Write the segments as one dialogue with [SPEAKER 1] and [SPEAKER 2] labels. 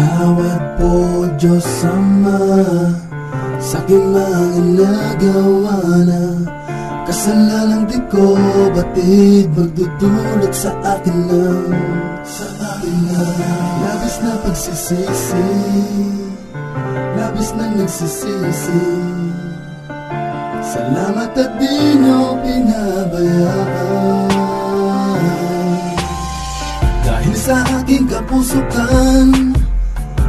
[SPEAKER 1] Tawad po Diyos Ama sa aking mga nagawa na kasalanan di ko batid magdudulot sa akin lang. Labis na pagsisisi, labis na nagsisisi. Salamat at di nyo pinabayaan. Dahil sa aking kapusukan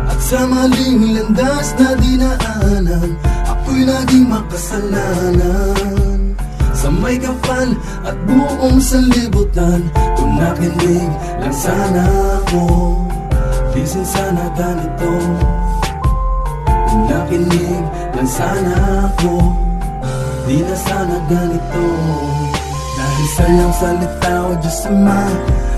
[SPEAKER 1] at sa maling landas na dinaanan, ako'y naging makasalanan. Sa may kapal at buong sanlibutan, kung nakinig lang sana ako, di sana ganito. Kung nakinig lang sana ako, di na sana ganito. Dahil sa iyong salita o Diyos Ama,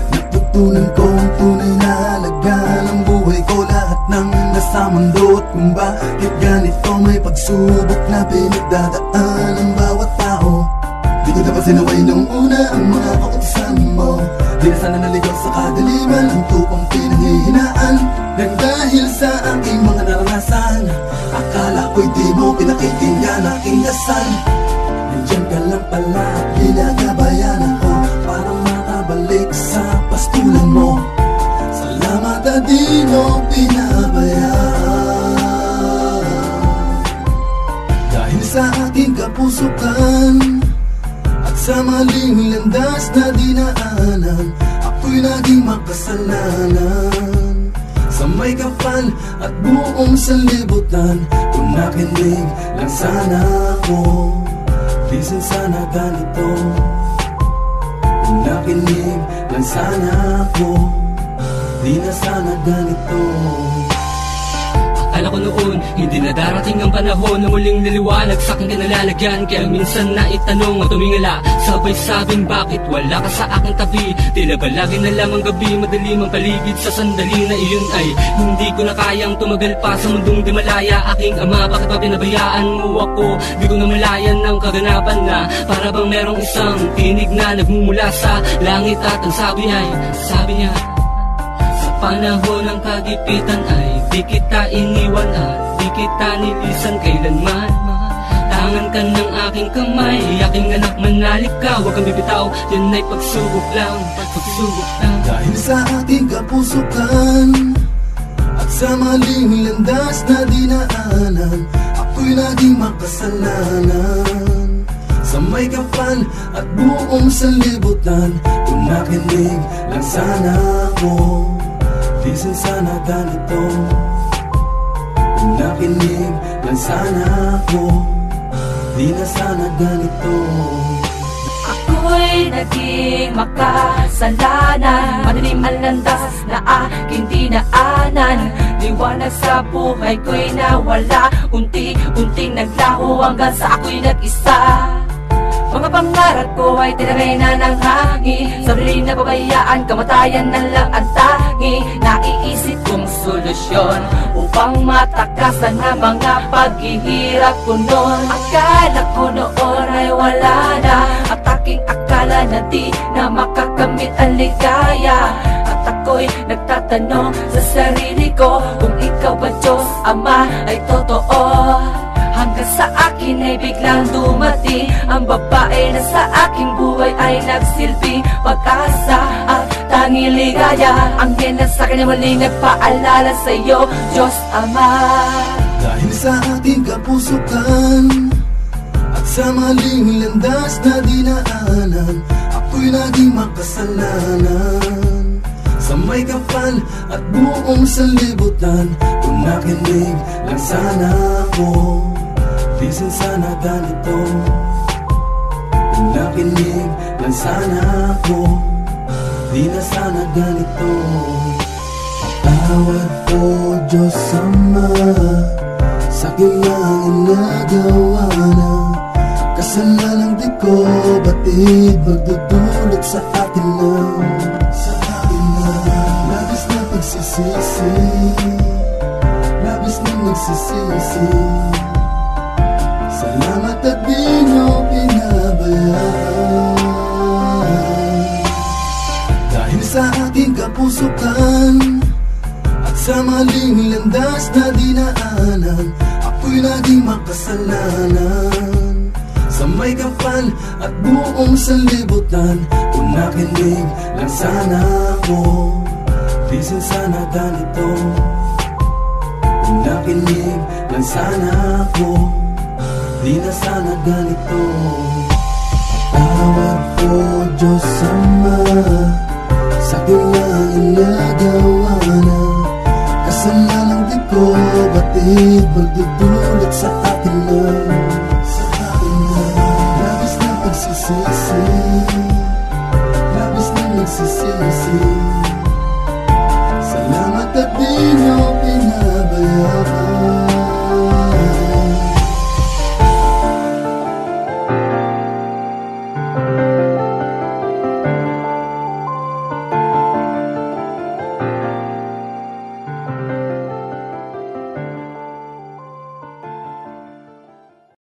[SPEAKER 1] natutunan ko ang tunay na halaga ng buhay ko. Lahat ng nasa mundo at kung bakit ganito, may pagsubok na pinagdadaan ng bawat tao. Di ko dapat sinaway nung una ang mga kautusan mo. Di na sana naligaw sa kadaliman ang tupang pinanghihinaan. Nang dahil sa aking mga naranasan, akala ko'y di mo pinakikinggan aking dasal. Nandiyan ka lang pala, ginagabayan ako para makabalik sa pastulan mo. Salamat at di mo pinabayaan. Dahil sa aking kapusukan at sa maling landas na dinaanan, ako'y naging makasalanan. Sa may kapal at buong sanlibutan, kung nakinig lang sana ako, di sana ganito. Kung nakinig lang sana ako, di na sana ganito.
[SPEAKER 2] Akala ko noon, hindi na darating ang panahon na muling liliwanag sa aking kinalalagyan. Kaya minsan na itanong at tumingala, sabay sabing bakit wala ka sa aking tabi. Tila ba lagi na lang ang gabi, madalim ang paligid sa sandali na iyon ay hindi ko na kayang tumagal pa sa mundong di malaya. Aking Ama, bakit ba pinabayaan mo ako? Di ko na malayan ng kaganapan na para bang merong isang tinig na nagmumula sa langit. At ang sabi niya, sa panahon ng kagipitan ay di kita iniwan at di kita nilisan kailanman. Tangan ka ng aking kamay, aking anak, manalik ka, huwag kang bibitaw, yan ay pagsubok lang, pagsubok lang.
[SPEAKER 1] Dahil sa aking kapusukan at sa maling landas na dinaanan, ako'y naging makasalanan. Sa may kapal at buong sanlibutan, kung nakinig lang sana ako, di sana ganito. Kung nakinig lang sana ako, di na sana ganito.
[SPEAKER 3] Ako'y naging makasalanan, madilim ang landas na aking dinaanan. Liwanag sa buhay ko'y nawala, unti-unting naglaho hanggang sa ako'y nag-isa. Mga pangarap ko ay tinaray na ng hangin, sarili na pabayaan, kamatayan na lang ang tangi. Naiisip kong solusyon upang matakasan ang mga paghihirap ko noon. Akala ko noon ay wala na, at aking akala na di na makakamit ang ligaya. At ako'y nagtatanong sa sarili ko kung ikaw ba Diyos Ama ay totoo. Hanggang sa akin ay biglang dumating ang babae na sa aking buhay ay nagsilbing pag-asa at tanging ligaya. Ang na sa akin ay muling nagpaalala sa iyo, Diyos Ama.
[SPEAKER 1] Dahil sa aking kapusukan at sa maling landas na dinaanan, ako'y naging makasalanan. Sa may kapal at buong sanlibutan, kung nakinig lang sana ako, di sana ganito. Kung nakinig lang sana ako, di na sana ganito. Tawad po Diyos Ama sa aking mga nagawa na kasalanan di ko batid magdudulot sa akin lang. Labis na pagsisisi, labis na nagsisisi. Salamat at di nyo pinabayaan. Dahil sa aking kapusukan at Sa maling landas na dinaanan, ako'y laging makasalanan. Sa may kapal at buong sanlibutan, kung nakinig lang sana ako, di sana ganito. Kung nakinig lang sana ako, di na sana ganito. Tawag ko Diyos Ama, sa'kin lang inagawa na kasalanan di ko batid, magdudulot sa akin lang. Labis na pagsisisi, labis na nagsisisi.